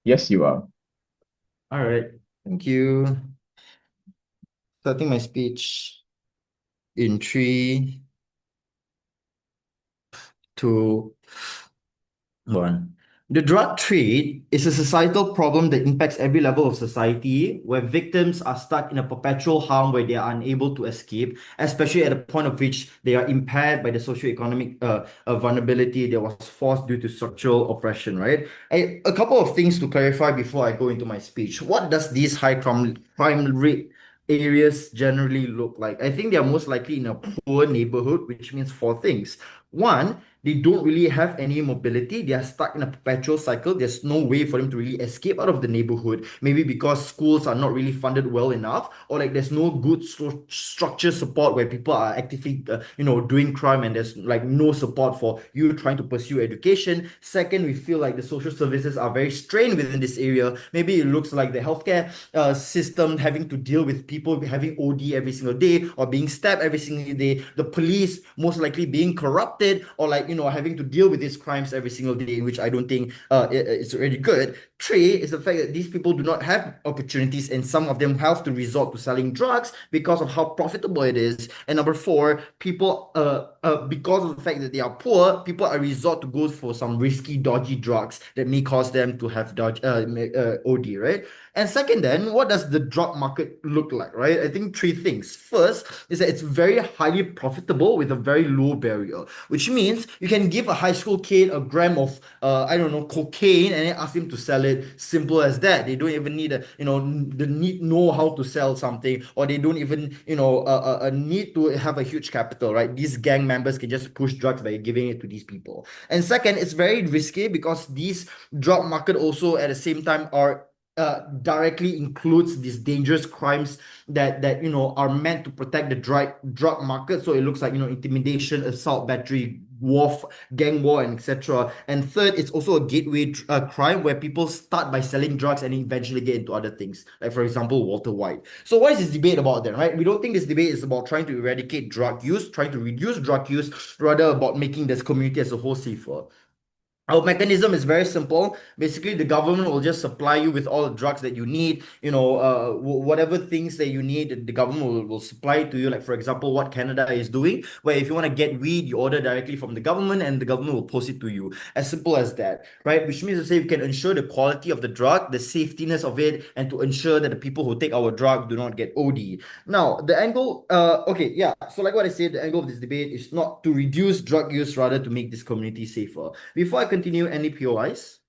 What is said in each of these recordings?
Yes, you are. All right. Thank you. Starting my speech in three, two, one. The drug trade is a societal problem that impacts every level of society, where victims are stuck in a perpetual harm where they are unable to escape, especially at the point of which they are impaired by the socio-economic vulnerability that was forced due to structural oppression, right? A couple of things to clarify before I go into my speech. What does these high crime rate areas generally look like? I think they are most likely in a poor neighborhood, which means four things. One, they don't really have any mobility. They are stuck in a perpetual cycle. There's no way for them to really escape out of the neighborhood. Maybe because schools are not really funded well enough, or like there's no good structure support where people are actively, doing crime, and there's like no support for you trying to pursue education. Second, we feel like the social services are very strained within this area. Maybe it looks like the healthcare system having to deal with people having OD every single day or being stabbed every single day. The police most likely being corrupted or like having to deal with these crimes every single day, which I don't think it's really good. Three is the fact that these people do not have opportunities, and some of them have to resort to selling drugs because of how profitable it is. And number four, people because of the fact that they are poor, people are resort to go for some risky, dodgy drugs that may cause them to have OD, right? And second, then, what does the drug market look like, right? I think three things. First is that it's very highly profitable with a very low barrier, which means you can give a high school kid a gram of, I don't know, cocaine and then ask him to sell it. Simple as that. They don't even need the need know how to sell something, or they don't even, need to have a huge capital, right? These gang members can just push drugs by giving it to these people. And second, it's very risky because these drug market also at the same time are directly includes these dangerous crimes that are meant to protect the drug market. So it looks like intimidation, assault, battery, gang war, and etc. And third, it's also a gateway crime where people start by selling drugs and eventually get into other things. Like for example, Walter White. So what is this debate about then, right? We don't think this debate is about trying to eradicate drug use, trying to reduce drug use, rather about making this community as a whole safer. Our mechanism is very simple. Basically, the government will just supply you with all the drugs that you need. Whatever things that you need, the government will supply it to you. Like, for example, what Canada is doing, where if you want to get weed, you order directly from the government and the government will post it to you. As simple as that, right? Which means to say we can ensure the quality of the drug, the safetiness of it, and to ensure that the people who take our drug do not get OD. Now, the angle, okay, yeah. So, like what I said, the angle of this debate is not to reduce drug use, rather to make this community safer. Before I continue, any POIs?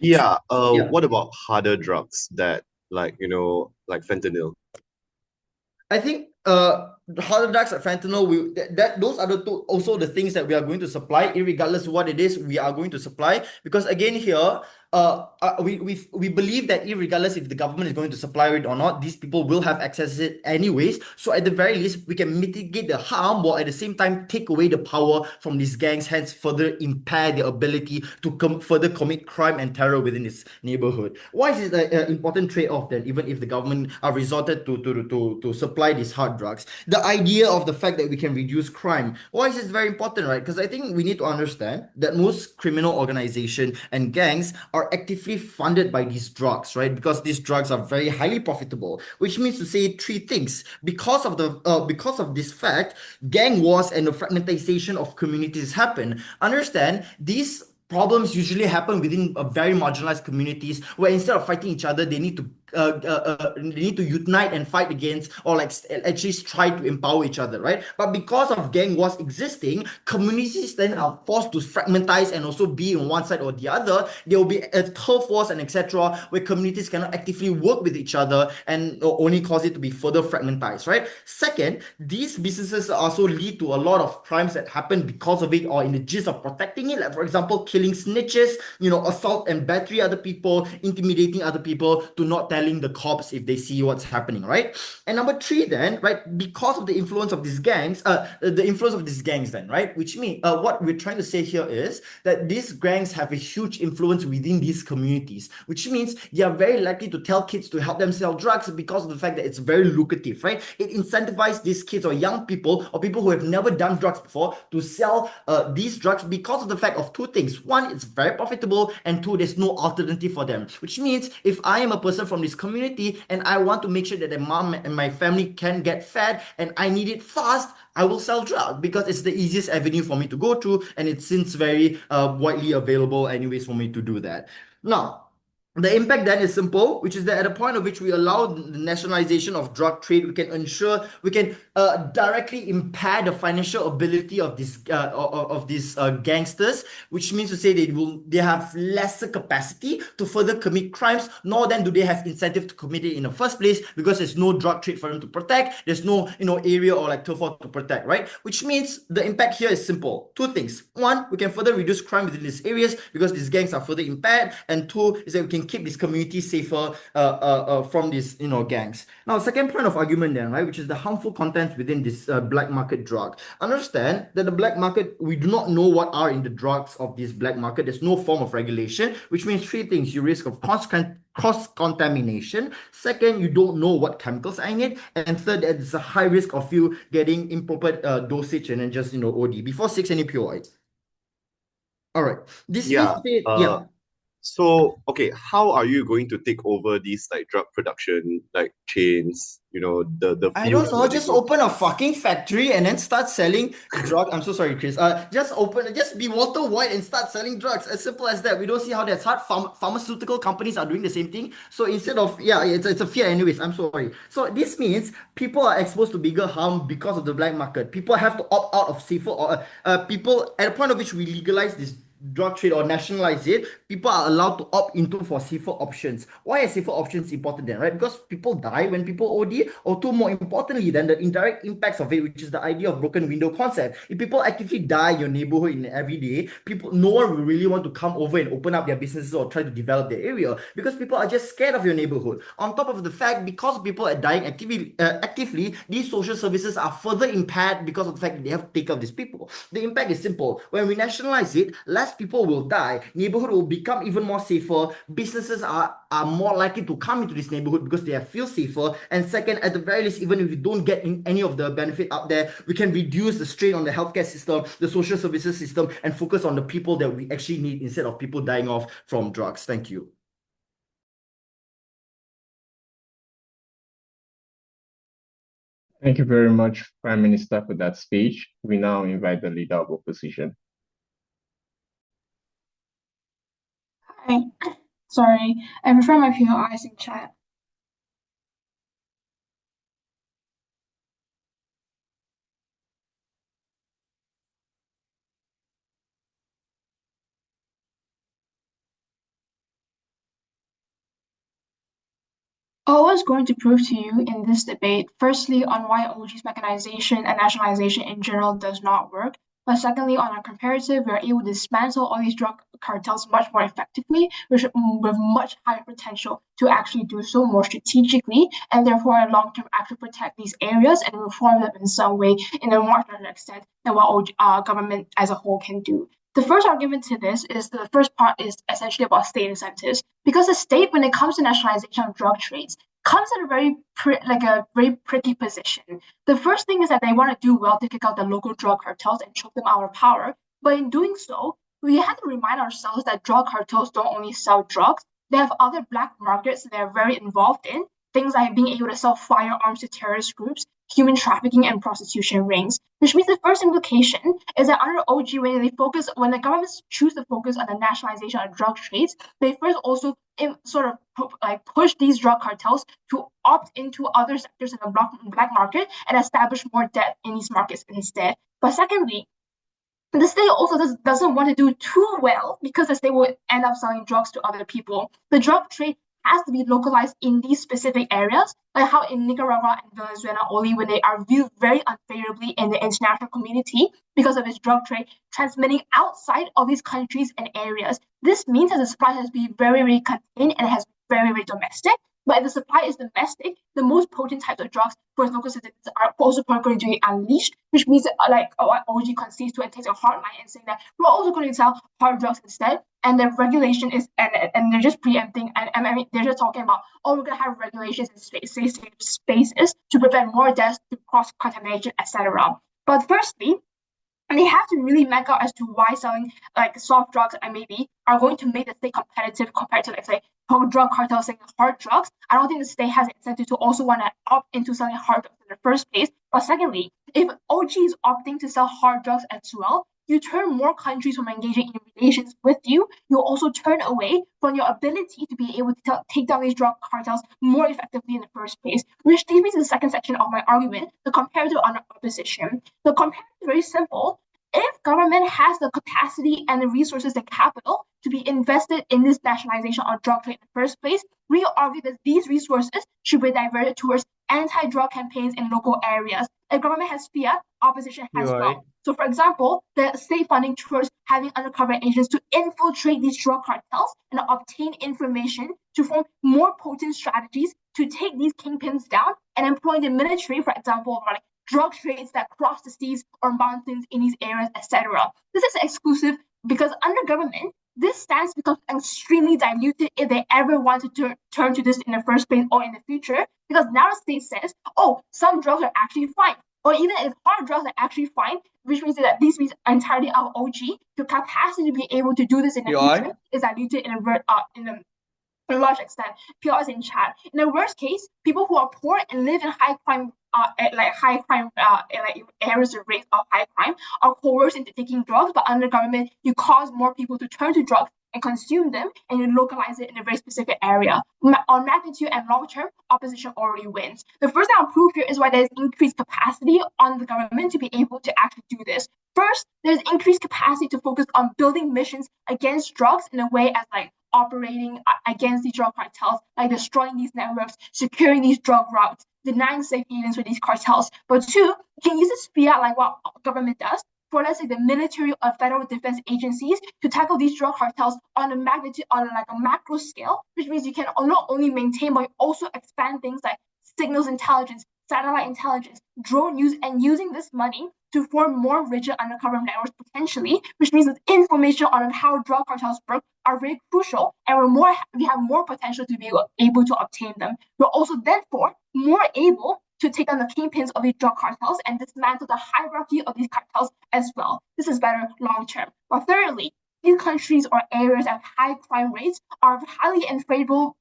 Yeah, Yeah. what about harder drugs that like fentanyl? I think harder drugs like fentanyl, those are the two, also the things that we are going to supply, regardless of what it is, we are going to supply. Because again, here, we believe that regardless if the government is going to supply it or not, these people will have access to it anyways. So at the very least, we can mitigate the harm while at the same time take away the power from these gangs, hence further impair their ability to further commit crime and terror within this neighborhood. Why is it an important trade-off then, even if the government are resorted to supply these hard drugs? The idea of the fact that we can reduce crime. Why is this very important, right? Because I think we need to understand that most criminal organization and gangs are actively funded by these drugs, right? Because these drugs are very highly profitable, which means to say three things. Because of this fact, gang wars and the fragmentation of communities happen. Understand these problems usually happen within a very marginalized communities where instead of fighting each other, they need to unite and fight against, or like actually try to empower each other, right? But because of gang wars existing, communities then are forced to fragmentize and also be on one side or the other. There will be a turf wars and etc., where communities cannot actively work with each other and only cause it to be further fragmentized, right? Second, these businesses also lead to a lot of crimes that happen because of it, or in the gist of protecting it. Like for example, killing snitches, assault and battery other people, intimidating other people to not telling the cops if they see what's happening, right? And number three, then, right, because of the influence of these gangs, then, right, which means what we're trying to say here is that these gangs have a huge influence within these communities, which means they are very likely to tell kids to help them sell drugs because of the fact that it's very lucrative, right? It incentivizes these kids or young people or people who have never done drugs before to sell these drugs because of the fact of two things. One, it's very profitable, and two, there's no alternative for them, which means if I am a person from this community and I want to make sure that my mom and my family can get fed and I need it fast, I will sell drugs because it's the easiest avenue for me to go through, and it seems very widely available anyways for me to do that. Now, the impact then is simple, which is that at a point at which we allow the nationalization of drug trade, we can directly impair the financial ability of these gangsters, which means to say they have lesser capacity to further commit crimes, nor then do they have incentive to commit it in the first place because there's no drug trade for them to protect, there's no area or like turf to protect, right? Which means the impact here is simple. Two things. One, we can further reduce crime within these areas because these gangs are further impaired, and two is that we can keep this community safer from these gangs. Now, second point of argument then, right, which is the harmful contents within this black market drug. Understand that the black market, we do not know what are in the drugs of this black market. There's no form of regulation, which means three things. You risk of cross-contamination. Second, you don't know what chemicals are in it. And third, there's a high risk of you getting improper dosage and then just, OD before 6 any POIs. All right. This means Yeah. to say, yeah. So, okay, how are you going to take over these like drug production like chains? The I don't fields know. where they Just go. open a fucking factory and then start selling drug. I'm so sorry, Chris. Just be Walter White and start selling drugs. As simple as that. We don't see how that's hard. Pharmaceutical companies are doing the same thing. So instead of it's a fear anyways. I'm sorry. So this means people are exposed to bigger harm because of the black market. People have to opt out of safer or people at a point of which we legalize this drug trade or nationalize it, people are allowed to opt into for safer options. Why are safer options important then, right? Because people die when people OD, or two, more importantly than the indirect impacts of it, which is the idea of broken window concept. If people actively die in your neighborhood in every day, no one will really want to come over and open up their businesses or try to develop their area because people are just scared of your neighborhood. On top of the fact, because people are dying actively, these social services are further impaired because of the fact that they have to take care of these people. The impact is simple. When we nationalize it, less people will die, neighborhood will become even more safer, businesses are more likely to come into this neighborhood because they feel safer, and second, at the very least, even if we don't get in any of the benefit out there, we can reduce the strain on the healthcare system, the social services system, and focus on the people that we actually need instead of people dying off from drugs. Thank you. Thank you very much, Prime Minister, for that speech. We now invite the Leader of Opposition. Hi, sorry, I prefer my POIs in chat. I was going to prove to you in this debate, firstly, on why OG's mechanization and nationalization in general does not work, but secondly, on a comparative, we're able to dismantle all these drug cartels much more effectively, with much higher potential to actually do so more strategically, and therefore, in long term, actually protect these areas and reform them in some way in a much larger extent than what government as a whole can do. The first argument to this is the first part is essentially about state incentives, because the state, when it comes to nationalization of drug trades, comes at a very tricky position. The first thing is that they want to do well to kick out the local drug cartels and choke them out of power. But in doing so, we have to remind ourselves that drug cartels don't only sell drugs, they have other black markets they're very involved in, things like being able to sell firearms to terrorist groups, human trafficking, and prostitution rings. Which means the first implication is that under OG, when the governments choose to focus on the nationalization of drug trades, they first also push these drug cartels to opt into other sectors in the black market and establish more debt in these markets instead. But secondly, the state also doesn't want to do too well because the state will end up selling drugs to other people. The drug trade has to be localized in these specific areas, like how in Nicaragua and Venezuela only when they are viewed very unfavorably in the international community because of its drug trade transmitting outside of these countries and areas. This means that the supply has been very, very contained and has been very, very domestic. But if the supply is domestic, the most potent types of drugs for local citizens are also going to be unleashed, which means that, what OG concedes to and takes a hard line and saying that we're also going to sell hard drugs instead. And the regulation is, and they're just preempting, and I mean, they're just talking about, we're going to have regulations in spaces to prevent more deaths through cross-contamination, etc. But firstly, and they have to really map out as to why selling soft drugs and maybe are going to make the state competitive compared to, let's say, drug cartels selling hard drugs. I don't think the state has an incentive to also want to opt into selling hard drugs in the first place. But secondly, if OG is opting to sell hard drugs as well, you turn more countries from engaging in relations with you. You also turn away from your ability to be able to take down these drug cartels more effectively in the first place, which leads me to the second section of my argument, the comparative on opposition. The comparative is very simple. If government has the capacity and the resources and capital to be invested in this nationalization of drug trade in the first place, we argue that these resources should be diverted towards anti-drug campaigns in local areas. If government has fiat, opposition has wealth. So, for example, the state funding towards having undercover agents to infiltrate these drug cartels and obtain information to form more potent strategies to take these kingpins down and employ the military, for example, like drug trades that cross the seas or mountains in these areas, etc. This is exclusive because under government, this stance becomes extremely diluted if they ever want to turn to this in the first place or in the future, because now the state says, some drugs are actually fine. Or even if hard drugs are actually fine, which means that this means entirely our OG, the capacity to be able to do this in the future is diluted in a large extent. PR is in chat. In the worst case, people who are poor and live in high crime areas of rates of high crime are coerced into taking drugs, but under government, you cause more people to turn to drugs and consume them, and you localize it in a very specific area. On magnitude and long term, opposition already wins. The first thing I'll prove here is why there's increased capacity on the government to be able to actually do this. First, there's increased capacity to focus on building missions against drugs in a way as operating against these drug cartels, destroying these networks, securing these drug routes, denying safe havens for these cartels. But two, you can use this fiat like what government does for, let's say, the military or federal defense agencies to tackle these drug cartels on a magnitude, on a macro scale, which means you can not only maintain but also expand things like signals intelligence, satellite intelligence, drone use, and using this money to form more rigid undercover networks potentially, which means that information on how drug cartels work are very crucial, and we have more potential to be able to obtain them. We're also therefore more able to take on the kingpins of these drug cartels and dismantle the hierarchy of these cartels as well. This is better long term. But thirdly, these countries or areas of high crime rates are highly unfavorable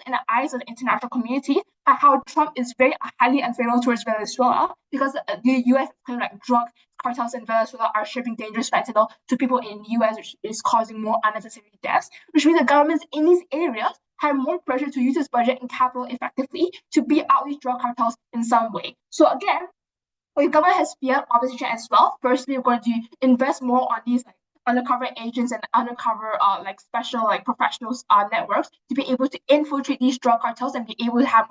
in the eyes of the international community. How Trump is very highly unfavorable towards Venezuela because the U.S. claim drug cartels in Venezuela are shipping dangerous fentanyl to people in the U.S., which is causing more unnecessary deaths, which means the governments in these areas have more pressure to use its budget and capital effectively to beat out these drug cartels in some way. So again, the government has feared opposition as well. Firstly, we're going to invest more on these undercover agents and undercover special professionals networks to be able to infiltrate these drug cartels and be able to have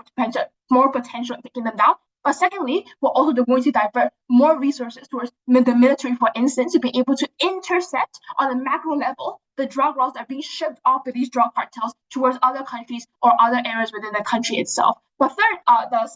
more potential in taking them down. But secondly, we're also going to divert more resources towards the military, for instance, to be able to intercept on a macro level the drug routes that are being shipped off with these drug cartels towards other countries or other areas within the country itself. But third, the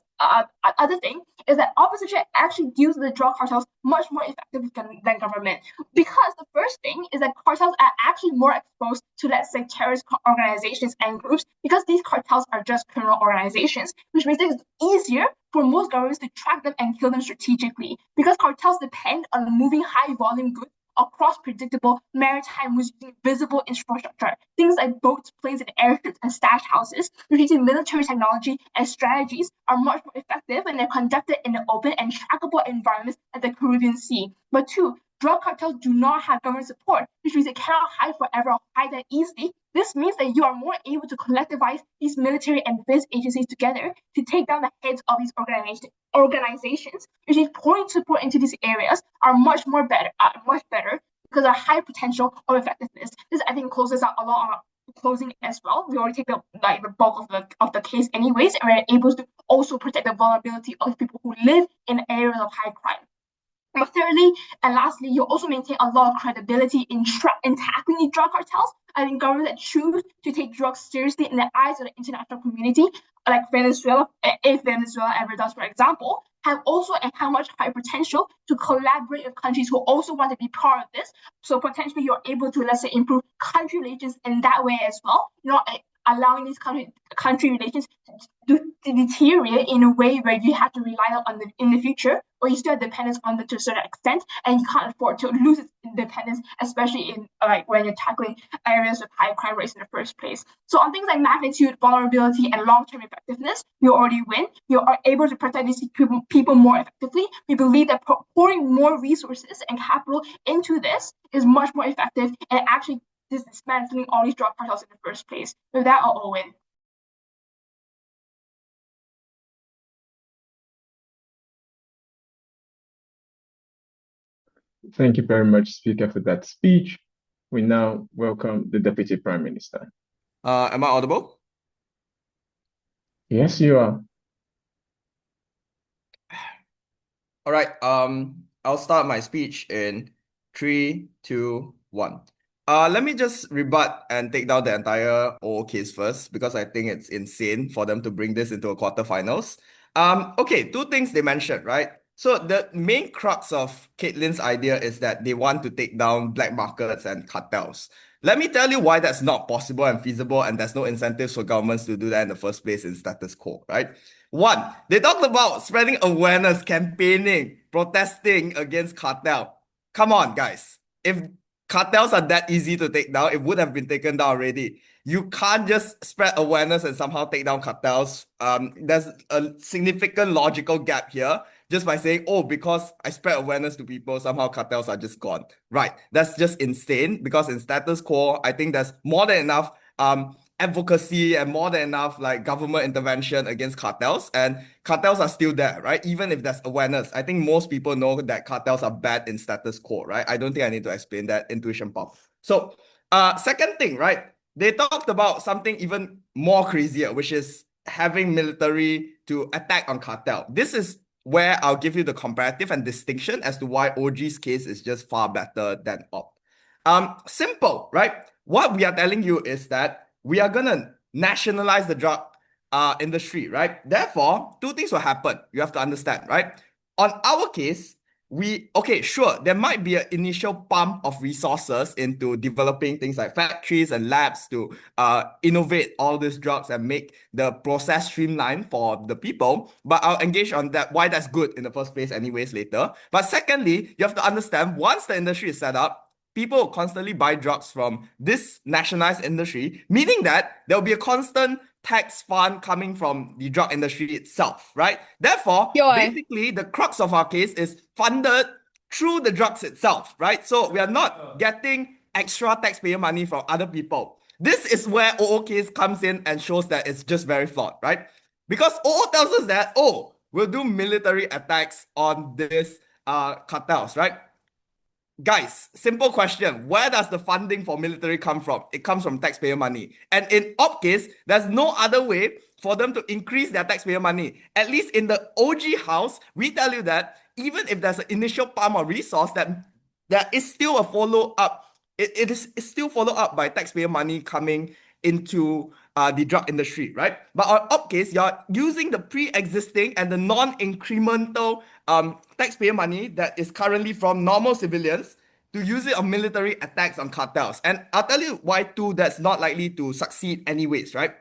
other thing is that opposition actually deals with the drug cartels much more effectively than government. Because the first thing is that cartels are actually more exposed to, let's say, terrorist organizations and groups because these cartels are just criminal organizations, which makes it easier for most governments to track them and kill them strategically. Because cartels depend on moving high volume goods across predictable maritime routes using visible infrastructure, things like boats, planes, and airships and stash houses, using military technology and strategies are much more effective when they're conducted in the open and trackable environments like the Caribbean Sea. But two, drug cartels do not have government support, which means they cannot hide forever or hide that easily. This means that you are more able to collectivize these military and defense agencies together to take down the heads of these organizations, which is pouring support into these areas are much better because of high potential of effectiveness. This, I think, closes out a lot on closing as well. We already take the bulk of the case anyways, and we're able to also protect the vulnerability of people who live in areas of high crime. But thirdly and lastly, you also maintain a lot of credibility in tackling these drug cartels I think governments that choose to take drugs seriously in the eyes of the international community, like Venezuela, if Venezuela ever does, for example, have also and have much higher potential to collaborate with countries who also want to be part of this. So potentially you're able to, let's say, improve country relations in that way as well, allowing these country relations to deteriorate in a way where you have to rely on them in the future, or you still have dependence on them to a certain extent, and you can't afford to lose its independence, especially in when you're tackling areas with high crime rates in the first place. So on things like magnitude, vulnerability, and long-term effectiveness, you already win. You are able to protect these people more effectively. We believe that pouring more resources and capital into this is much more effective and actually dismantling all these drug cartels in the first place. With that, I'll win. Thank you very much, Speaker, for that speech. We now welcome the Deputy Prime Minister. Am I audible? Yes, you are. All right. I'll start my speech in 3, 2, 1. Let me just rebut and take down the entire OO case first, because I think it's insane for them to bring this into a quarterfinals. Okay, two things they mentioned, right? So the main crux of Kaitlin's idea is that they want to take down black markets and cartels. Let me tell you why that's not possible and feasible, and there's no incentives for governments to do that in the first place in status quo, right? One, they talked about spreading awareness, campaigning, protesting against cartel. Come on, guys. If cartels are that easy to take down, it would have been taken down already. You can't just spread awareness and somehow take down cartels. There's a significant logical gap here just by saying, oh, because I spread awareness to people, somehow cartels are just gone. Right. That's just insane, because in status quo, I think there's more than enough advocacy and more than enough like government intervention against cartels, and cartels are still there, right? Even if there's awareness, I think most people know that cartels are bad in status quo, right? I don't think I need to explain that. Intuition pop. So second thing, right? They talked about something even more crazier, which is having military to attack on cartel. This is where I'll give you the comparative and distinction as to why OG's case is just far better than op. Simple, right? What we are telling you is that we are gonna nationalize the drug industry, right? Therefore, two things will happen. You have to understand, right? On our case, sure, there might be an initial pump of resources into developing things like factories and labs to innovate all these drugs and make the process streamlined for the people. But I'll engage on that, why that's good in the first place anyways later. But secondly, you have to understand, once the industry is set up, people will constantly buy drugs from this nationalized industry, meaning that there will be a constant tax fund coming from the drug industry itself, right? Therefore, basically, the crux of our case is funded through the drugs itself, right? So we are not getting extra taxpayer money from other people. This is where OO case comes in and shows that it's just very flawed, right? Because OO tells us that, oh, we'll do military attacks on these cartels, right? Guys, simple question. Where does the funding for military come from? It comes from taxpayer money. And in op case, there's no other way for them to increase their taxpayer money. At least in the OG house, we tell you that even if there's an initial pump of resource, that there is still a follow-up. It is still followed up by taxpayer money coming into the drug industry, right? But on op case, you're using the pre-existing and the non-incremental taxpayer money that is currently from normal civilians to use it on military attacks on cartels. And I'll tell you why too that's not likely to succeed anyways, right?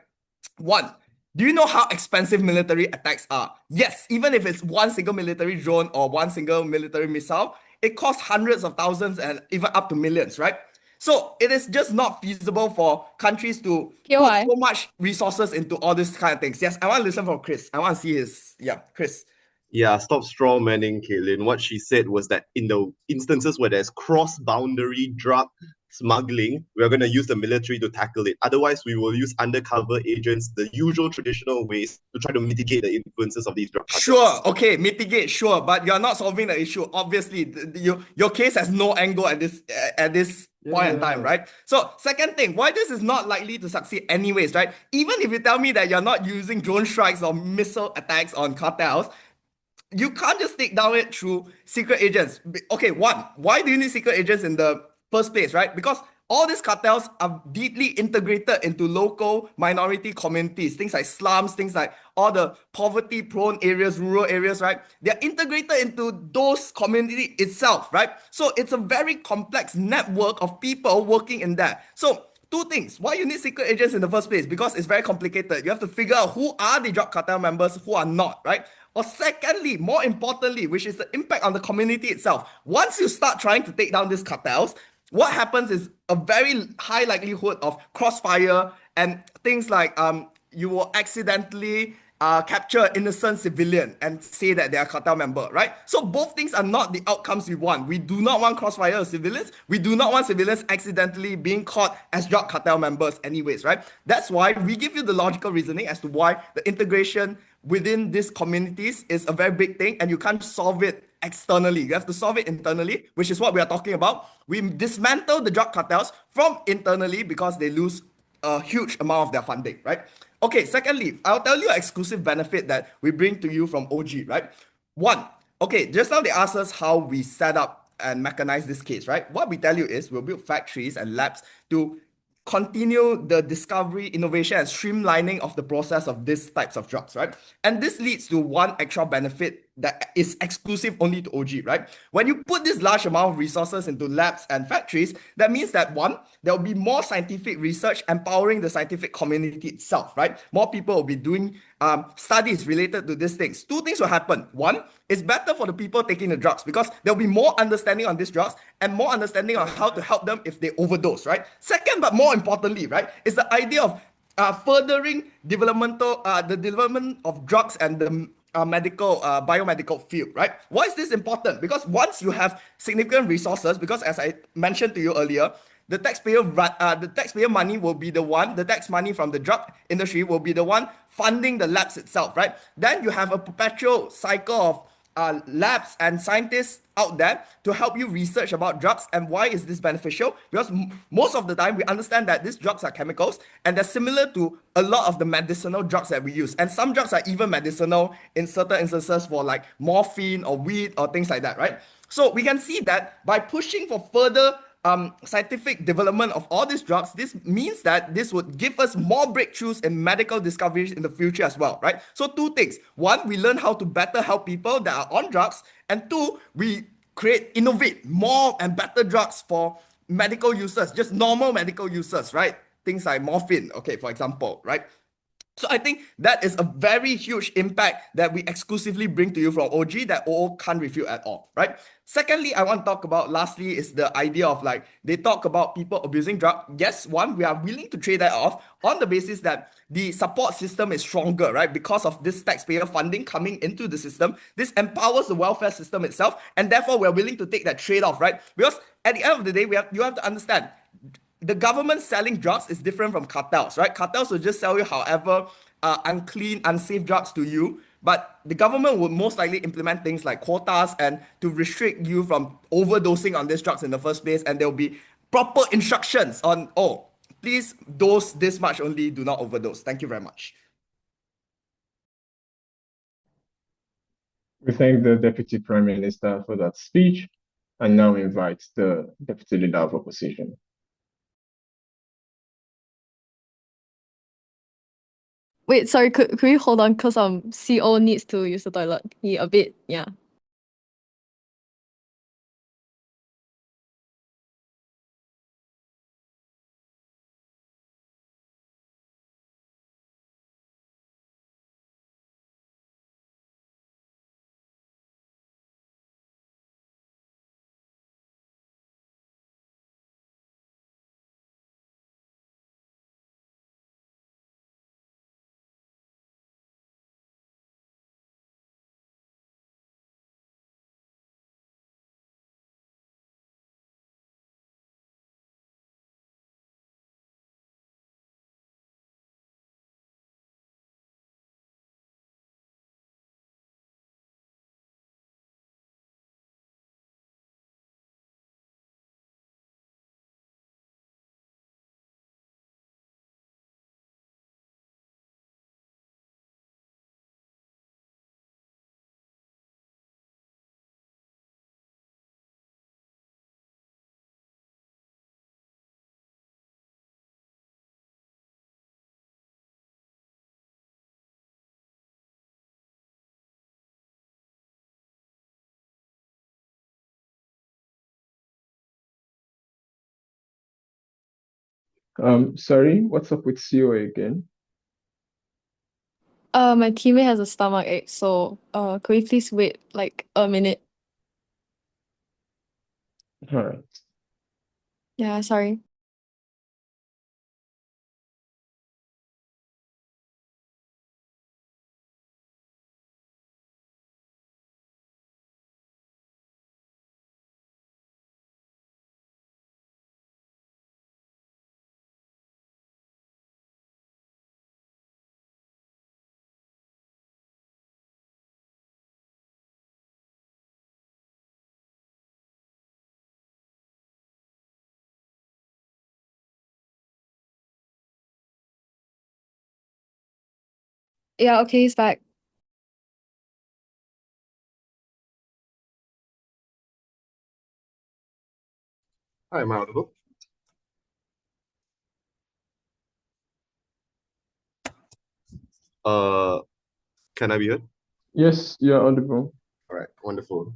One, do you know how expensive military attacks are? Yes, even if it's one single military drone or one single military missile, it costs hundreds of thousands and even up to millions, right? So it is just not feasible for countries to put so much resources into all these kind of things. Yes, I want to listen from Chris. I want to see his, Chris. Yeah, stop straw manning Kaitlin. What she said was that in the instances where there's cross-boundary drug smuggling, we're going to use the military to tackle it. Otherwise, we will use undercover agents, the usual traditional ways to try to mitigate the influences of these drug cartels. Sure, okay, mitigate, sure, but you're not solving the issue. Obviously, your case has no angle at this point in time, right? So, second thing, why this is not likely to succeed anyways, right? Even if you tell me that you're not using drone strikes or missile attacks on cartels, you can't just take down it through secret agents. Okay, one, why do you need secret agents in the first place, right? Because All these cartels are deeply integrated into local minority communities, things like slums, things like all the poverty-prone areas, rural areas, right? They're integrated into those community itself, right? So it's a very complex network of people working in there. So two things. Why you need secret agents in the first place? Because it's very complicated. You have to figure out who are the drug cartel members, who are not, right? Or secondly, more importantly, which is the impact on the community itself. Once you start trying to take down these cartels, what happens is a very high likelihood of crossfire and things like you will accidentally capture an innocent civilian and say that they are cartel member, right? So both things are not the outcomes we want. We do not want crossfire of civilians. We do not want civilians accidentally being caught as drug cartel members anyways, right? That's why we give you the logical reasoning as to why the integration within these communities is a very big thing and you can't solve it externally. You have to solve it internally, which is what we are talking about. We dismantle the drug cartels from internally because they lose a huge amount of their funding, right? Okay, secondly, I'll tell you an exclusive benefit that we bring to you from OG, right? One, okay, just now they asked us how we set up and mechanize this case, right? What we tell you is we'll build factories and labs to continue the discovery, innovation, and streamlining of the process of these types of drugs, right? And this leads to one extra benefit that is exclusive only to OG, right? When you put this large amount of resources into labs and factories, that means that one, there will be more scientific research empowering the scientific community itself, right? More people will be doing studies related to these things. Two things will happen. One, it's better for the people taking the drugs because there'll be more understanding on these drugs and more understanding on how to help them if they overdose, right? Second, but more importantly, right, is the idea of furthering the development of drugs and the biomedical field, right? Why is this important? Because once you have significant resources, because as I mentioned to you earlier, the taxpayer money will be the one, the tax money from the drug industry will be the one funding the labs itself, right? Then you have a perpetual cycle of labs and scientists out there to help you research about drugs. And why is this beneficial? Because most of the time we understand that these drugs are chemicals and they're similar to a lot of the medicinal drugs that we use. And some drugs are even medicinal in certain instances for like morphine or weed or things like that, right? So we can see that by pushing for further scientific development of all these drugs, this means that this would give us more breakthroughs in medical discoveries in the future as well, right? So two things. One, we learn how to better help people that are on drugs. And two, we innovate more and better drugs for medical users, just normal medical users, right? Things like morphine, okay, for example, right? So I think that is a very huge impact that we exclusively bring to you from OG that OO can't refute at all, right? Secondly, I want to talk about lastly is the idea of like they talk about people abusing drug. Yes, one, we are willing to trade that off on the basis that the support system is stronger, right? Because of this taxpayer funding coming into the system, this empowers the welfare system itself, and therefore we're willing to take that trade-off, right? Because at the end of the day, you have to understand the government selling drugs is different from cartels, right? Cartels will just sell you however unclean, unsafe drugs to you. But the government would most likely implement things like quotas and to restrict you from overdosing on these drugs in the first place. And there will be proper instructions on, oh, please dose this much only, do not overdose. Thank you very much. We thank the Deputy Prime Minister for that speech and now invite the Deputy Leader of Opposition. Wait, sorry, could we hold on because CO needs to use the toilet. He a bit, yeah. Sorry, what's up with COA again? My teammate has a stomach ache, so could we please wait like a minute? All right. Yeah, sorry. Yeah, okay, he's back. Hi, am I audible? Can I be heard? Yes, you're audible. All right, wonderful.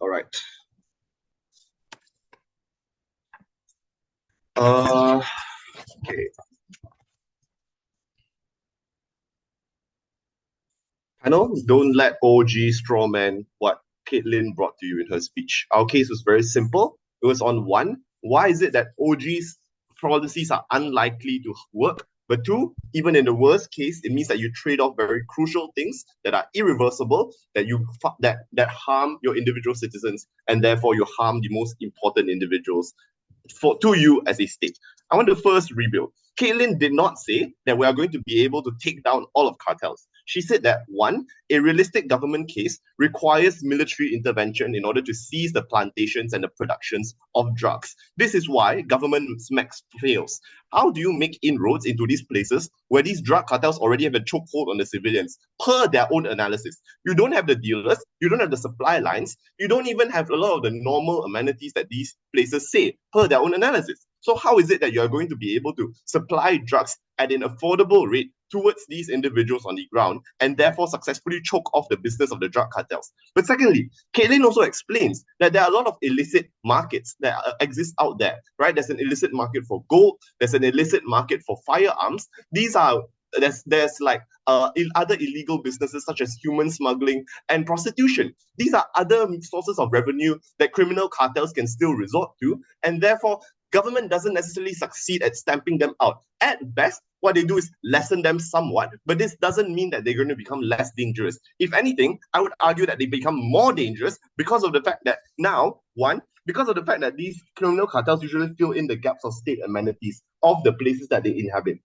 All right. Okay. Panel, don't let OG strawman what Kaitlin brought to you in her speech. Our case was very simple. It was on one, why is it that OG's policies are unlikely to work? But two, even in the worst case, it means that you trade off very crucial things that are irreversible, that harm your individual citizens, and therefore you harm the most important individuals to you as a state. I want to first rebuild. Kaitlin did not say that we are going to be able to take down all of cartels. She said that one, a realistic government case requires military intervention in order to seize the plantations and the productions of drugs. This is why government smacks fails. How do you make inroads into these places where these drug cartels already have a chokehold on the civilians per their own analysis? You don't have the dealers, you don't have the supply lines, you don't even have a lot of the normal amenities that these places say per their own analysis. So how is it that you're going to be able to supply drugs at an affordable rate towards these individuals on the ground and therefore successfully choke off the business of the drug cartels? But secondly, Kaitlin also explains that there are a lot of illicit markets that exist out there, right? There's an illicit market for gold, there's an illicit market for firearms. These are there's like other illegal businesses such as human smuggling and prostitution. These are other sources of revenue that criminal cartels can still resort to, and therefore government doesn't necessarily succeed at stamping them out. At best, what they do is lessen them somewhat, but this doesn't mean that they're going to become less dangerous. If anything, I would argue that they become more dangerous because of the fact that now, one, because of the fact that these criminal cartels usually fill in the gaps of state amenities of the places that they inhabit.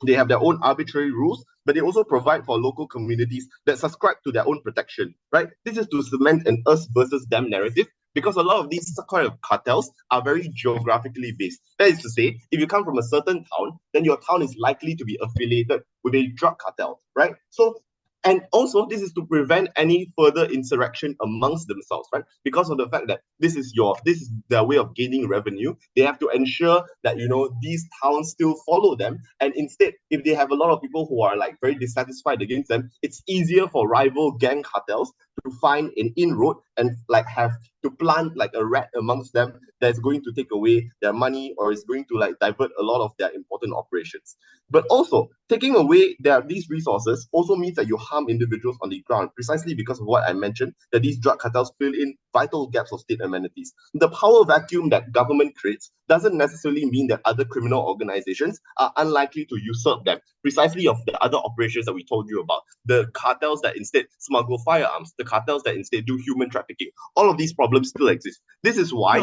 They have their own arbitrary rules, but they also provide for local communities that subscribe to their own protection, right? This is to cement an us versus them narrative because a lot of these kind of cartels are very geographically based. That is to say, if you come from a certain town, then your town is likely to be affiliated with a drug cartel, right? So and also, this is to prevent any further insurrection amongst themselves, right? Because of the fact that this is their way of gaining revenue. They have to ensure that these towns still follow them, and instead, if they have a lot of people who are like very dissatisfied against them, it's easier for rival gang cartels to find an inroad and like have to plant like a rat amongst them that's going to take away their money or is going to like divert a lot of their important operations. But also, taking away these resources also means that you harm individuals on the ground, precisely because of what I mentioned, that these drug cartels fill in vital gaps of state amenities. The power vacuum that government creates doesn't necessarily mean that other criminal organizations are unlikely to usurp them, precisely of the other operations that we told you about. The cartels that instead smuggle firearms, the cartels that instead do human trafficking. All of these problems still exist. This is why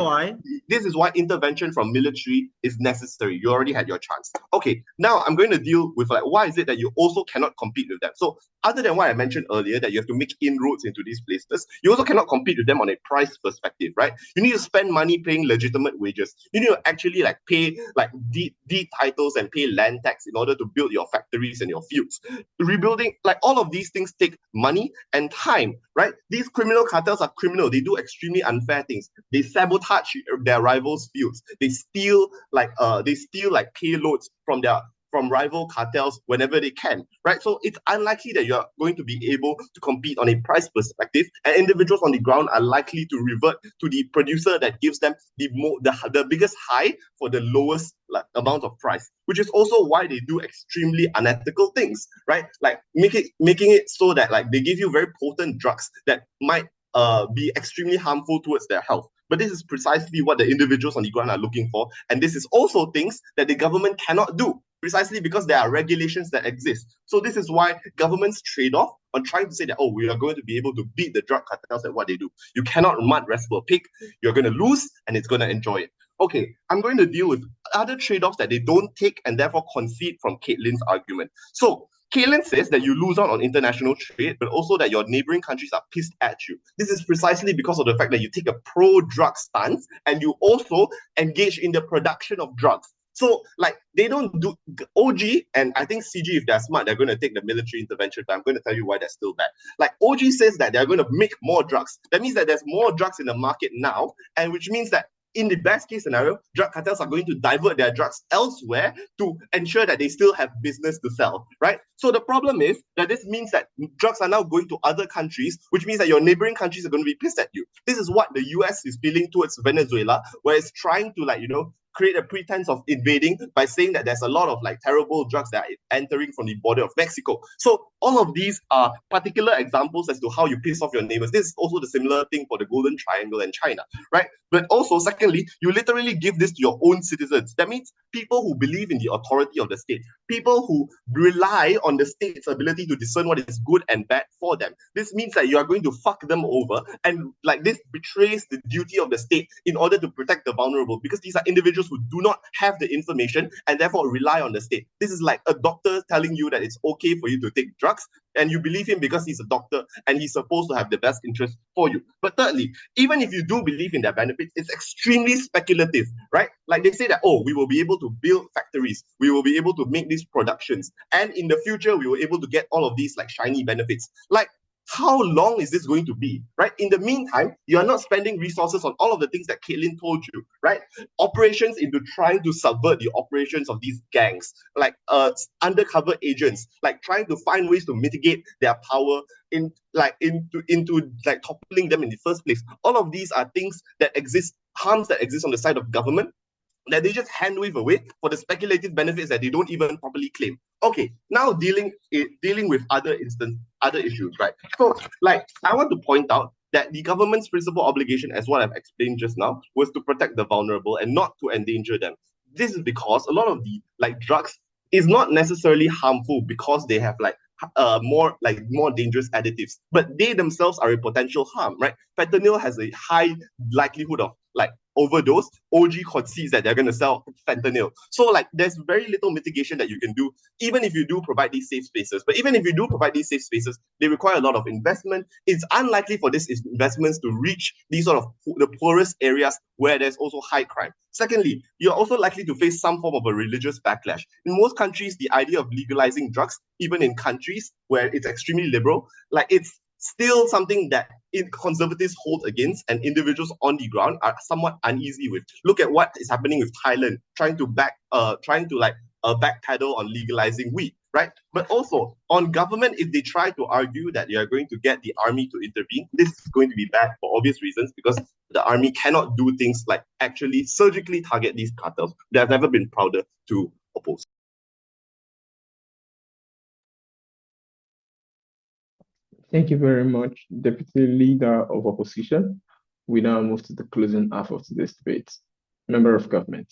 intervention from military is necessary. You already had your chance. Okay, now I'm going to deal with like why is it that you also cannot compete with them. So other than what I mentioned earlier, that you have to make inroads into these places, you also cannot compete with them on a price perspective, right? You need to spend money paying legitimate wages. You need to actually like pay like deed titles and pay land tax in order to build your factories and your fields. Rebuilding, like all of these things take money and time, right? These criminal cartels are criminal. They do extremely unfair things. They sabotage their rivals' fields. They steal like payloads from their from rival cartels whenever they can, right? So it's unlikely that you're going to be able to compete on a price perspective, and individuals on the ground are likely to revert to the producer that gives them the biggest high for the lowest amount of price, which is also why they do extremely unethical things, right? Like making it so that like they give you very potent drugs that might be extremely harmful towards their health. But this is precisely what the individuals on the ground are looking for. And this is also things that the government cannot do, precisely because there are regulations that exist. So this is why governments trade off on trying to say that, oh, we are going to be able to beat the drug cartels at what they do. You cannot mud wrestle a pig. You're going to lose and it's going to enjoy it. Okay, I'm going to deal with other trade-offs that they don't take and therefore concede from Kaitlin's argument. So Kaitlin says that you lose out on international trade, but also that your neighboring countries are pissed at you. This is precisely because of the fact that you take a pro-drug stance and you also engage in the production of drugs. So, like, they don't do OG, and I think CG, if they're smart, they're going to take the military intervention, but I'm going to tell you why that's still bad. Like, OG says that they're going to make more drugs. That means that there's more drugs in the market now, and which means that in the best case scenario, drug cartels are going to divert their drugs elsewhere to ensure that they still have business to sell, right? So the problem is that this means that drugs are now going to other countries, which means that your neighboring countries are going to be pissed at you. This is what the US is feeling towards Venezuela, where it's trying to, like, create a pretense of invading by saying that there's a lot of like terrible drugs that are entering from the border of Mexico. So all of these are particular examples as to how you piss off your neighbors. This is also the similar thing for the Golden Triangle and China, right? But also, secondly, you literally give this to your own citizens. That means people who believe in the authority of the state, people who rely on the state's ability to discern what is good and bad for them. This means that you are going to fuck them over, and like this betrays the duty of the state in order to protect the vulnerable, because these are individuals who do not have the information and therefore rely on the state. This is like a doctor telling you that it's okay for you to take drugs, and you believe him because he's a doctor and he's supposed to have the best interest for you. But thirdly, even if you do believe in their benefits, it's extremely speculative, right? Like they say that, oh, we will be able to build factories, we will be able to make these productions, and in the future, we will be able to get all of these like shiny benefits. Like, how long is this going to be, right? In the meantime, you're not spending resources on all of the things that Kaitlin told you, right? Operations into trying to subvert the operations of these gangs, like undercover agents, like trying to find ways to mitigate their power into like toppling them in the first place. All of these are things that exist, harms that exist on the side of government, that they just hand wave away for the speculative benefits that they don't even properly claim. Okay, now dealing with other issues, right? So, like, I want to point out that the government's principal obligation, as what I've explained just now, was to protect the vulnerable and not to endanger them. This is because a lot of the like drugs is not necessarily harmful because they have like more dangerous additives, but they themselves are a potential harm, right? Fentanyl has a high likelihood of like overdose. OG concedes that they're going to sell fentanyl. So like there's very little mitigation that you can do, even if you do provide these safe spaces. But even if you do provide these safe spaces, they require a lot of investment. It's unlikely for these investments to reach these sort of the poorest areas where there's also high crime. Secondly, you're also likely to face some form of a religious backlash. In most countries, the idea of legalizing drugs, even in countries where it's extremely liberal, like it's still something that conservatives hold against, and individuals on the ground are somewhat uneasy with. Look at what is happening with Thailand, trying to backpedal on legalizing weed, right? But also on government, if they try to argue that they are going to get the army to intervene, this is going to be bad for obvious reasons, because the army cannot do things like actually surgically target these cartels. They have never been prouder to oppose. Thank you very much, Deputy Leader of Opposition. We now move to the closing half of today's debate. Member of Government.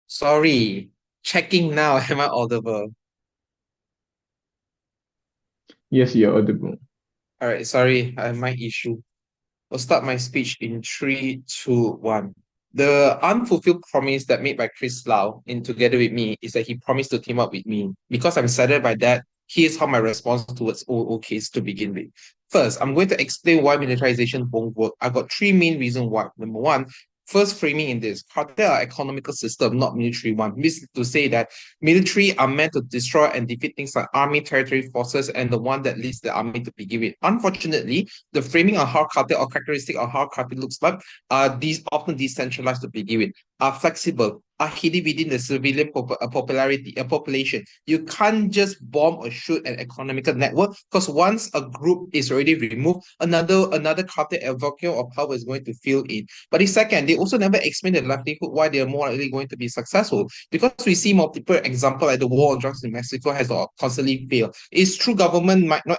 Sorry, checking now. Am I audible? Yes, you're audible. All right, sorry, I have my issue. I'll start my speech in 3, 2, 1. The unfulfilled promise that made by Chris Lau in Together With Me is that he promised to team up with me. Because I'm saddened by that, Here's how my response towards OO case to begin with. First, I'm going to explain why militarization won't work. I've got three main reasons why. Number one, first framing in this, cartel are economical system, not military one. Means to say that military are meant to destroy and defeat things like army, territory forces, and the one that leads the army to begin with. Unfortunately, the framing of how cartel or characteristic of how cartel looks like are these often decentralized to begin with, are flexible, are hidden within the civilian population. You can't just bomb or shoot an economical network because once a group is already removed, another cartel vacuum of power is going to fill in. But the second, they also never explain the likelihood why they are more likely going to be successful. Because we see multiple examples like the war on drugs in Mexico has constantly failed. It's true government might not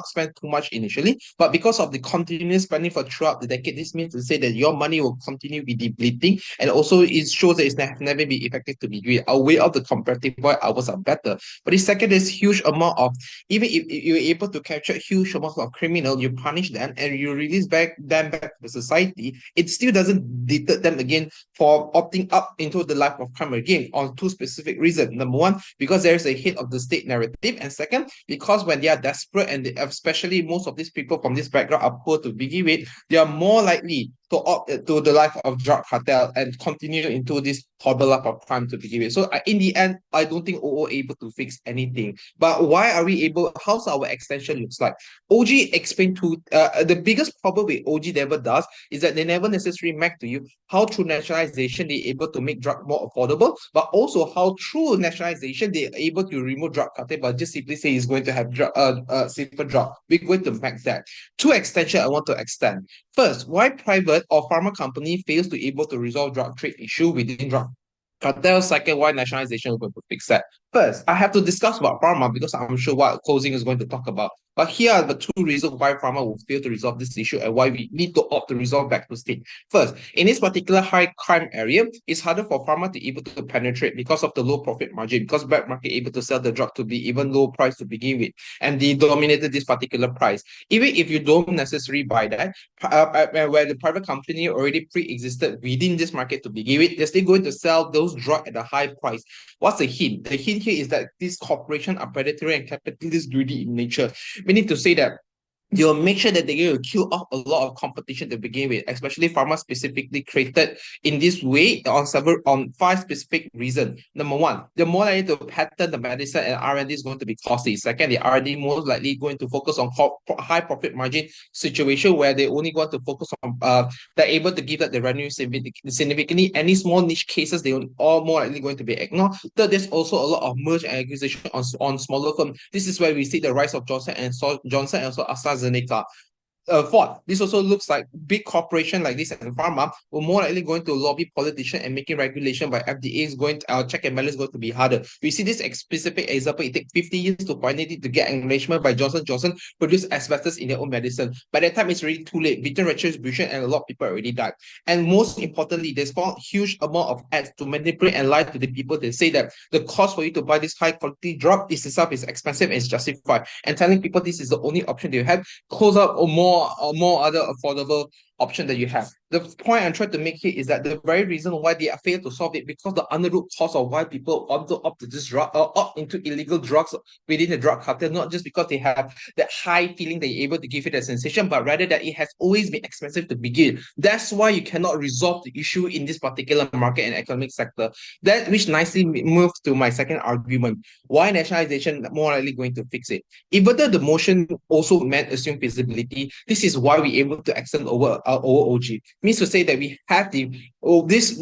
spend too much initially, but because of the continuous spending for throughout the decade, this means to say that your money will continue to be depleting, and also it shows that it's never be effective to begin with. Our way of the comparative why ours are better. But the second is huge amount of, even if you're able to capture huge amounts of criminal, you punish them and you release them back to the society, it still doesn't deter them again for opting up into the life of crime again on two specific reasons. Number one, because there is a hit of the state narrative, and second, because when they are desperate, and especially most of these people from this background are poor to begin with, they are more likely to opt to the life of drug cartel and continue into this horrible life of crime to begin with. So in the end, I don't think OO able to fix anything. But why are we able? How's our extension looks like? OG explained to the biggest problem with OG never does is that they never necessarily map to you how through nationalization they're able to make drug more affordable, but also how through nationalization they're able to remove drug cartel, but just simply say it's going to have safer drug. We're going to max that. Two extension I want to extend. First, why private or pharma company fails to able to resolve drug trade issue within drug cartel. Second, why nationalization is going to fix that. First, I have to discuss about pharma because I'm sure what closing is going to talk about. But here are the two reasons why pharma will fail to resolve this issue and why we need to opt to resolve back to state. First, in this particular high crime area, it's harder for pharma to able to penetrate because of the low profit margin, because black market able to sell the drug to be even low price to begin with, and they dominated this particular price. Even if you don't necessarily buy that, where the private company already pre-existed within this market to begin with, they're still going to sell those drugs at a high price. What's the hint? The hint here is that these corporations are predatory and capitalist greedy in nature. We need to say that you'll make sure that they're going to kill off a lot of competition to begin with, especially pharma specifically created in this way on five specific reasons. Number one, they're more likely to patent the medicine and R&D is going to be costly. Second, the R&D most likely going to focus on high profit margin situation where they only want to focus on they're able to give that the revenue significantly. Any small niche cases, they all more likely going to be ignored. Third, there's also a lot of merge and acquisition on smaller firms. This is where we see the rise of Johnson and also AstraZeneca. Fourth, this also looks like big corporation like this and pharma will more likely going to lobby politician and making regulation by FDA is going to check and balance is going to be harder. We see this specific example. It takes 50 years to finally to get acknowledgement by Johnson Johnson produce asbestos in their own medicine. By that time, it's already too late. Between retribution and a lot of people already died. And most importantly, there's found huge amount of ads to manipulate and lie to the people that say that the cost for you to buy this high quality drug itself is expensive and it's justified. And telling people this is the only option they have, close up or more other affordable option that you have. The point I'm trying to make here is that the very reason why they are failed to solve it because the underroot cause of why people want to opt to this drug opt into illegal drugs within the drug cartel, not just because they have that high feeling that you're able to give it a sensation, but rather that it has always been expensive to begin. That's why you cannot resolve the issue in this particular market and economic sector. That which nicely moves to my second argument. Why nationalization more likely going to fix it? Even though the motion also meant assume feasibility, this is why we're able to extend over OG. Means to say that we have this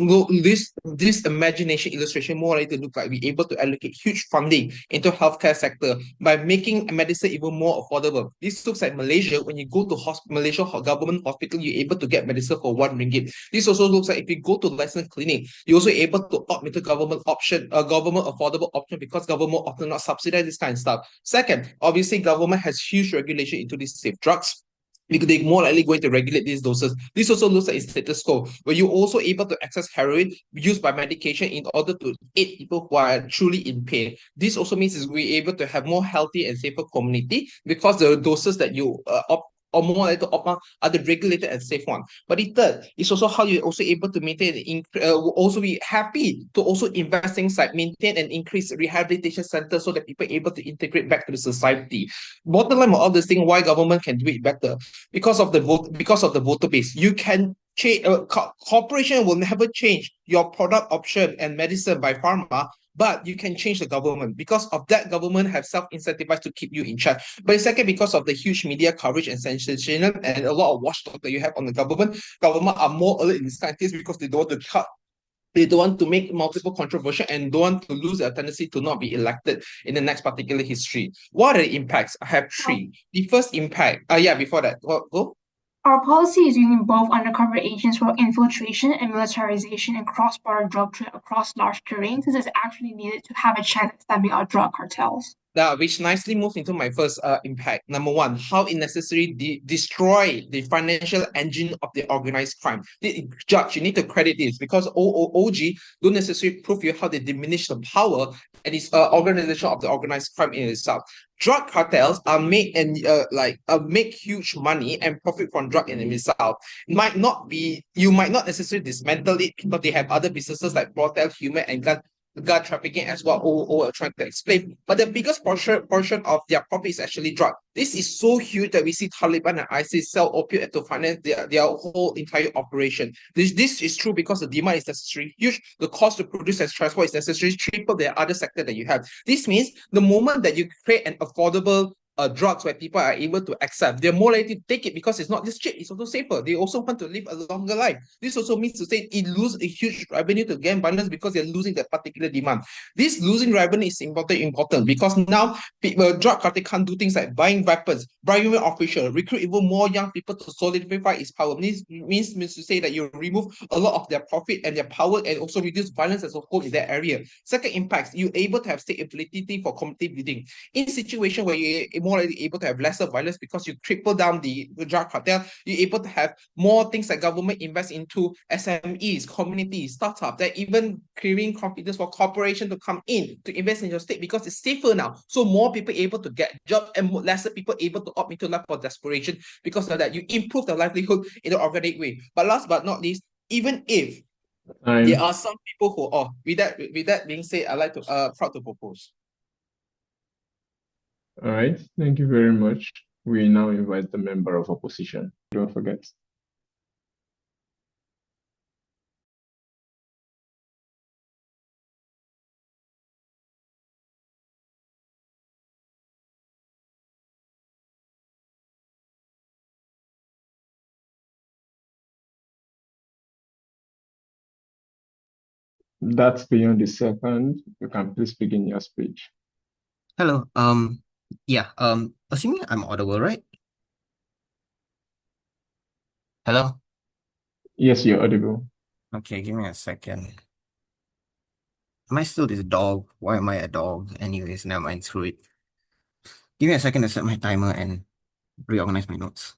imagination illustration more likely to look like we're able to allocate huge funding into healthcare sector by making medicine even more affordable. This looks like Malaysia. When you go to Malaysia government hospital, you're able to get medicine for RM1. This also looks like if you go to licensed clinic, you're also able to opt into government option, government affordable option because government often not subsidize this kind of stuff. Second, obviously government has huge regulation into these safe drugs, because they're more likely going to regulate these doses. This also looks like a status quo, where you're also able to access heroin used by medication in order to aid people who are truly in pain. This also means we're able to have more healthy and safer community because the doses that you or more likely to opt out are the regulated and safe one. But the third is also how you're also able to maintain also be happy to also invest things like maintain and increase rehabilitation centers so that people are able to integrate back to the society. Bottom line of all this thing, why government can do it better? Because of the voter base. You can change corporation will never change your product option and medicine by pharma, but you can change the government. Because of that, government have self-incentivized to keep you in charge. But second, because of the huge media coverage and sensational and a lot of watchdog that you have on the government are more alert in this kind of case because they don't want to cut. They don't want to make multiple controversial and don't want to lose their tendency to not be elected in the next particular history. What are the impacts? I have three. The first impact, before that, go. Our policy is using both undercover agents for infiltration and militarization and cross-border drug trade across large terrains. This is actually needed to have a chance at stamping out drug cartels. Which nicely moves into my first impact. Number one, how it necessarily destroy the financial engine of the organized crime. Judge, you need to credit this because OG don't necessarily prove you how they diminish the power and its organization of the organized crime in itself. Drug cartels are made and make huge money and profit from drug in itself. You might not necessarily dismantle it because they have other businesses like brothel, human and gun trafficking as well, or trying to explain. But the biggest portion of their profit is actually drug. This is so huge that we see Taliban and ISIS sell opium to finance their whole entire operation. This is true because the demand is necessarily huge. The cost to produce and transport is necessarily triple the other sector that you have. This means the moment that you create an affordable drugs where people are able to accept, they're more likely to take it because it's not just cheap, it's also safer. They also want to live a longer life. This also means to say it lose a huge revenue to gang violence because they're losing that particular demand. This losing revenue is important because now drug cartel can't do things like buying weapons, bribing officials, recruit even more young people to solidify its power. This means to say that you remove a lot of their profit and their power and also reduce violence as a whole in that area. Second impacts, you're able to have state ability for community building. In situation where you're more able to have lesser violence because you triple down the drug cartel, you're able to have more things like government invest into SMEs, communities, startups, that even creating confidence for corporation to come in to invest in your state because it's safer now. So more people able to get jobs and lesser people able to opt into life for desperation because of that. You improve the livelihood in an organic way. But last but not least, even if there are some people who, with that being said, I'd like to proud to propose. All right, thank you very much. We now invite the member of opposition. Don't forget. That's beyond the second. You can please begin your speech. Hello. Assuming I'm audible, right? Hello? Yes, you're audible. Okay, give me a second. Am I still this dog? Why am I a dog? Anyways, never mind, screw it. Give me a second to set my timer and reorganize my notes.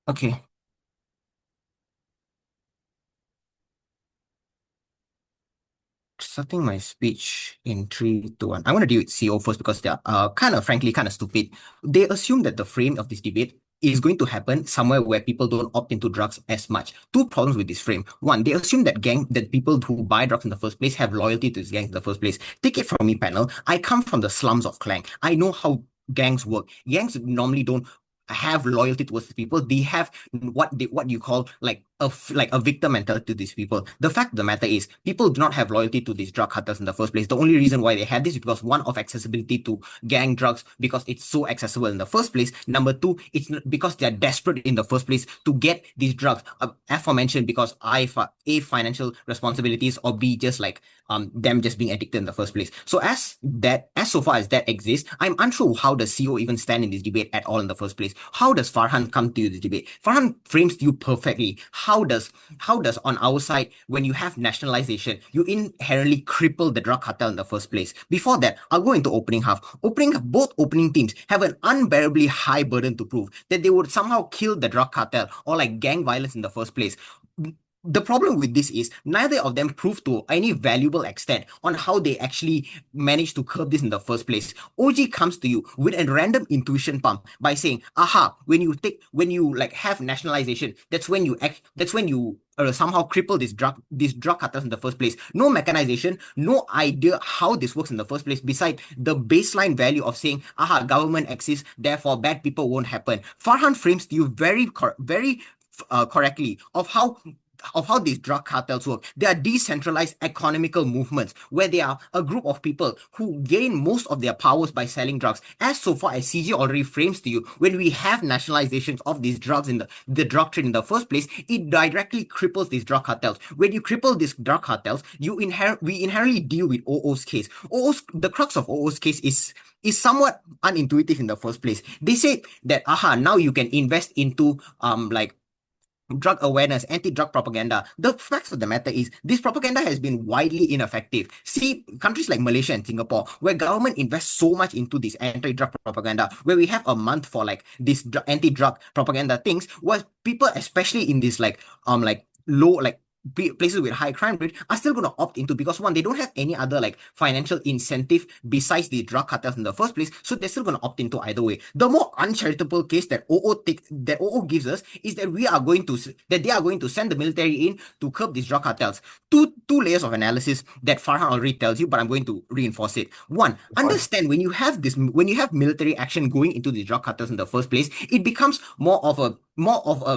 Okay. Starting my speech in 3, 2, 1. I want to deal with CO first because they're frankly kind of stupid. They assume that the frame of this debate is going to happen somewhere where people don't opt into drugs as much. Two problems with this frame. One, they assume that people who buy drugs in the first place have loyalty to this gang in the first place. Take it from me, panel. I come from the slums of Klang. I know how gangs work. Gangs normally don't have loyalty towards people. They have what you call like a victim mentality to these people. The fact of the matter is people do not have loyalty to these drug cartels in the first place. The only reason why they have this is because one, of accessibility to gang drugs because it's so accessible in the first place. Number two, it's because they're desperate in the first place to get these drugs. Aforementioned because A, financial responsibilities, or B, just like them just being addicted in the first place. So as so far as that exists, I'm unsure how does CO even stand in this debate at all in the first place. How does Farhan come to this debate? Farhan frames you perfectly. how does on our side, when you have nationalization, you inherently cripple the drug cartel in the first place. Before that, I'll go into opening half. Both opening teams have an unbearably high burden to prove that they would somehow kill the drug cartel or like gang violence in the first place. The problem with this is neither of them proved to any valuable extent on how they actually managed to curb this in the first place. OG comes to you with a random intuition pump by saying, aha, when you like have nationalization, that's when you somehow cripple these drug cartels in the first place. No mechanization, no idea how this works in the first place, beside the baseline value of saying, aha, government exists, therefore bad people won't happen. Farhan frames to you very correctly of how these drug cartels work. They are decentralized economical movements where they are a group of people who gain most of their powers by selling drugs. As so far as CG already frames to you, when we have nationalizations of these drugs in the drug trade in the first place, it directly cripples these drug cartels. When you cripple these drug cartels, we inherently deal with OO's case. The crux of OO's case is somewhat unintuitive in the first place. They say that now you can invest into like drug awareness, anti-drug propaganda. The facts of the matter is this propaganda has been widely ineffective. See, countries like Malaysia and Singapore, where government invests so much into this anti-drug propaganda, where we have a month for like this anti-drug propaganda things, where people, especially in this low places with high crime rate, are still going to opt into, because one, they don't have any other like financial incentive besides the drug cartels in the first place, so they're still going to opt into either way. The more uncharitable case that OO gives us is that they are going to send the military in to curb these drug cartels. Two layers of analysis that Farhan already tells you, but I'm going to reinforce it. One, understand when you have military action going into these drug cartels in the first place, it becomes more of a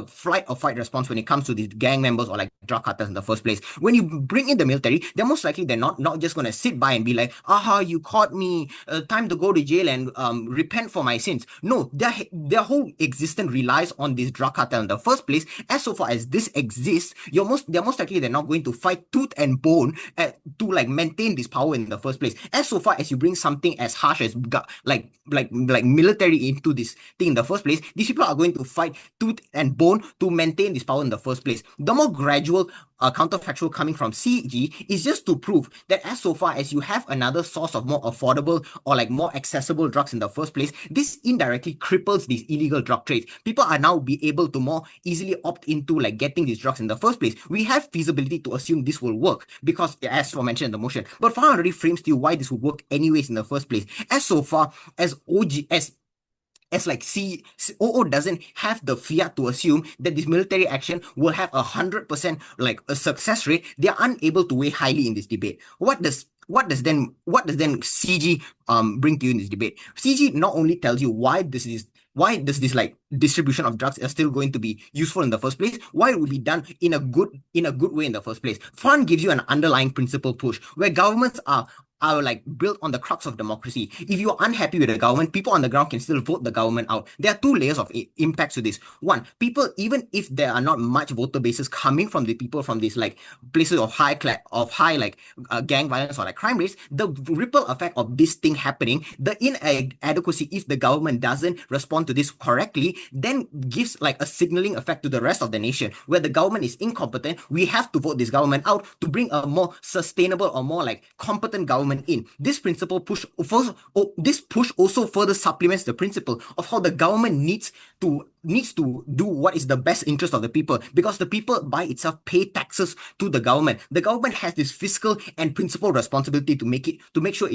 flight or fight response when it comes to these gang members or like drug cartels in the first place. When you bring in the military, they're most likely they're not just going to sit by and be like, aha, you caught me, time to go to jail and repent for my sins. No, their whole existence relies on this drug cartel in the first place. As so far as this exists, they're most likely they're not going to fight tooth and bone to like maintain this power in the first place. As so far as you bring something as harsh as like military into this thing in the first place, these people are going to fight tooth and bone to maintain this power in the first place. The more gradual counterfactual coming from CG is just to prove that as so far as you have another source of more affordable or like more accessible drugs in the first place, this indirectly cripples these illegal drug trades. People are now be able to more easily opt into like getting these drugs in the first place. We have feasibility to assume this will work because, as for mentioned in the motion, but Farhan already frames to you why this would work anyways in the first place. As so far as OO doesn't have the fiat to assume that this military action will have 100% like a success rate, they are unable to weigh highly in this debate. What does then CG bring to you in this debate? CG not only tells you why does this like distribution of drugs are still going to be useful in the first place, why it will be done in a good way in the first place. Fun gives you an underlying principle push where governments are like built on the crux of democracy. If you're unhappy with the government, people on the ground can still vote the government out. There are two layers of impacts to this. One, people, even if there are not much voter bases coming from the people from these like places of high gang violence or like crime rates, the ripple effect of this thing happening, the inadequacy if the government doesn't respond to this correctly, then gives like a signaling effect to the rest of the nation where the government is incompetent. We have to vote this government out to bring a more sustainable or more like competent government in. This push also further supplements the principle of how the government needs to do what is the best interest of the people, because the people by itself pay taxes to the government. The government has this fiscal and principal responsibility to make sure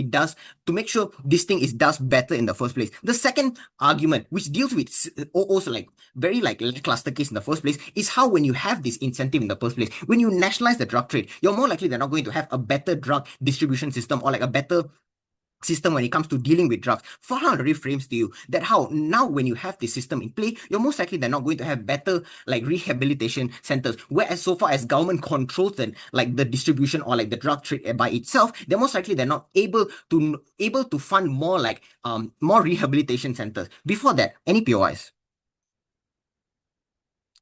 this thing does better in the first place. The second argument, which deals with also like very like lackluster case in the first place, is how when you have this incentive in the first place, when you nationalize the drug trade, you're more likely they're not going to have a better drug distribution system or like a better system when it comes to dealing with drugs. Farhan already frames to you that how now when you have this system in play, you're most likely they're not going to have better like rehabilitation centers. Whereas so far as government controls the distribution or like the drug trade by itself, they're most likely they're not able to fund more like more rehabilitation centers. Before that, any POIs?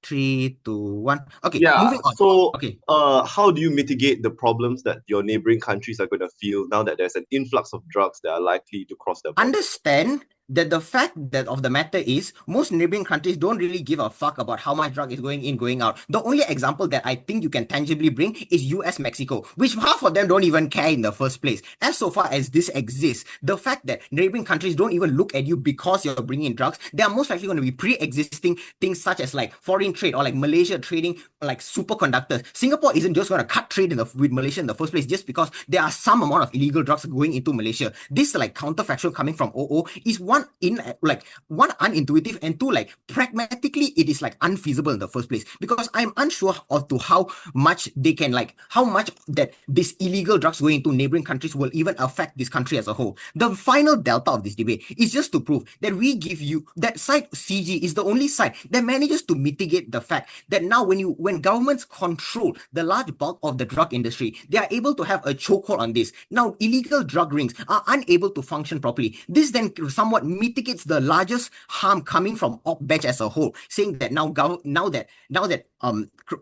3, 2, 1. Okay, Yeah. moving on. So, okay. How do you mitigate the problems that your neighboring countries are going to feel now that there's an influx of drugs that are likely to cross the border? Understand that the fact that of the matter is most neighboring countries don't really give a fuck about how much drug is going in, going out. The only example that I think you can tangibly bring is US Mexico, which half of them don't even care in the first place. As so far as this exists, the fact that neighboring countries don't even look at you because you're bringing in drugs, they are most likely going to be pre-existing things such as like foreign trade or like Malaysia trading like superconductors. Singapore isn't just going to cut trade with Malaysia in the first place just because there are some amount of illegal drugs going into Malaysia. This like counterfactual coming from OO is one unintuitive, and two, like pragmatically it is like unfeasible in the first place, because I'm unsure of to how much they can like how much that this illegal drugs going into neighboring countries will even affect this country as a whole. The final delta of this debate is just to prove that we give you that side. CG is the only side that manages to mitigate the fact that now when governments control the large bulk of the drug industry, they are able to have a chokehold on this. Now illegal drug rings are unable to function properly. This then somewhat mitigates the largest harm coming from op bench as a whole, saying that now that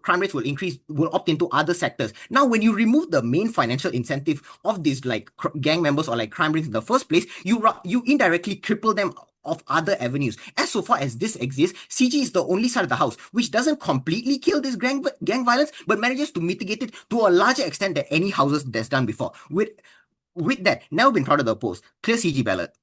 crime rates will opt into other sectors. Now when you remove the main financial incentive of these like gang members or like crime rings in the first place, you indirectly cripple them of other avenues. As so far as this exists, CG is the only side of the house which doesn't completely kill this gang violence, but manages to mitigate it to a larger extent than any houses that's done before. With that, never been proud of the post. Clear CG ballot.